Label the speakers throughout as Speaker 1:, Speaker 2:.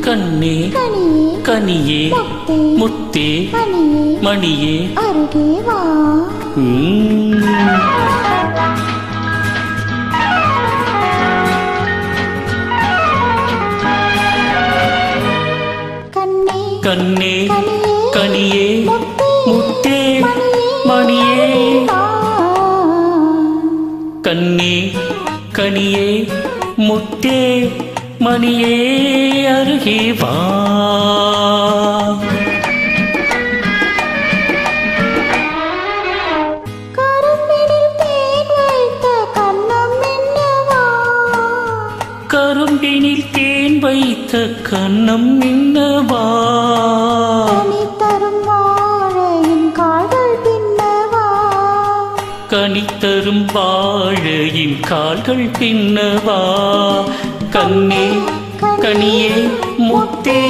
Speaker 1: கண்ணே கனியே முத்தே மணியே
Speaker 2: அருகே வா.
Speaker 1: கண்ணே கனியே முத்தே மணியே கண்ணே கனியே முத்தே மணியே அருகே வா. கரும்பினில் தேன் வைத்த கண்ணம் என்னவா,
Speaker 2: கனித்தரும் வாழையின் கால்கள் பின்னவா,
Speaker 1: கனித்தரும் வாழையின் கால்கள் பின்னவா. கண்ணே கனியே முத்தே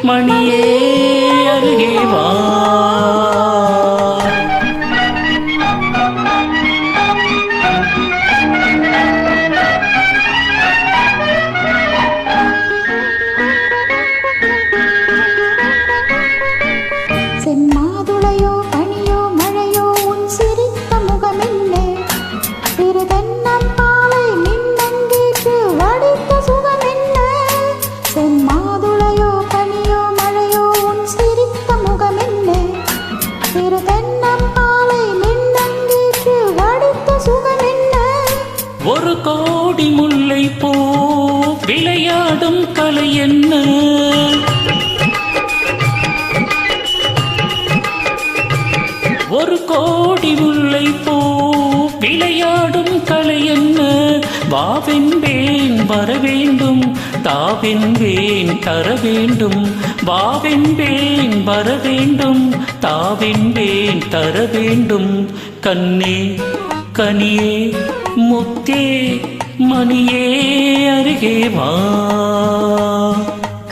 Speaker 1: மணியே அருகே வா.
Speaker 2: செம்மாதுளையோ பனியோ மழையோ உன் சிரித்த முகமென்ன, திருதென்னம் பாலை மின்னங்கேற்று வடித்த சுகமென்ன. செம்மாதுளையோ பனியோ மழையோ உன் சிரித்த முகமென்ன, திருதென்னம் பாலை மின்னங்கேற்று வடித்த சுகமென்ன.
Speaker 1: ஒரு கோடி முல்லை பூ விளையாடும் கலை என்ன, ஒரு கோடி முல்லை பூ விளையாடும் கலை என்ன. வாவென்பேன் வரவேண்டும், தாவென்பேன் தர வேண்டும். வாவென்பேன் வரவேண்டும், தாவென்பேன் தர வேண்டும். கண்ணே கனியே முத்தே மணியே அருகே வா.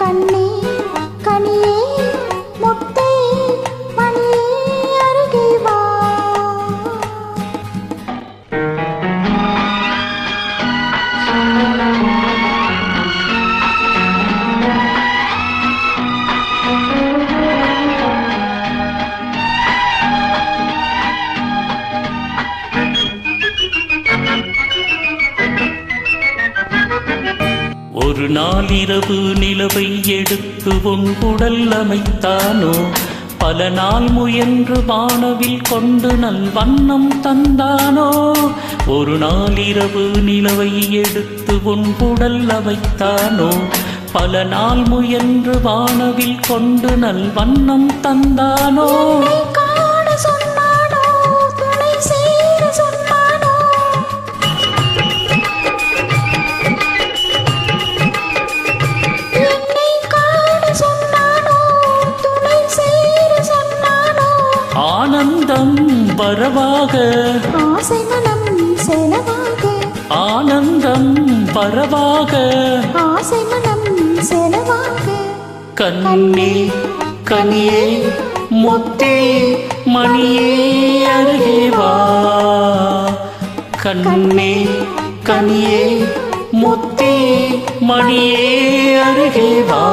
Speaker 2: கண்ணே கனியே முத்தே மணியே அருகே வா.
Speaker 1: ஒரு நாளிரவு நிலவை எடுத்து உன் உடல் அமைத்தானோ, பல நாள் முயன்று வானவில் கொண்டு நல் வண்ணம் தந்தானோ. ஒரு நாளிரவு நிலவை எடுத்து உன் உடல் அமைத்தானோ, பல நாள் முயன்று வானவில் கொண்டு நல் வண்ணம் தந்தானோ. ஆனந்தம் வரவாக
Speaker 2: ஆசை மனம் செலவாக,
Speaker 1: ஆனந்தம் வரவாக
Speaker 2: ஆசை மனம் செலவாக.
Speaker 1: கண்ணே கனியே முத்தே மணியே அருகே வா. கண்ணே கனியே முத்தே மணியே அருகே வா.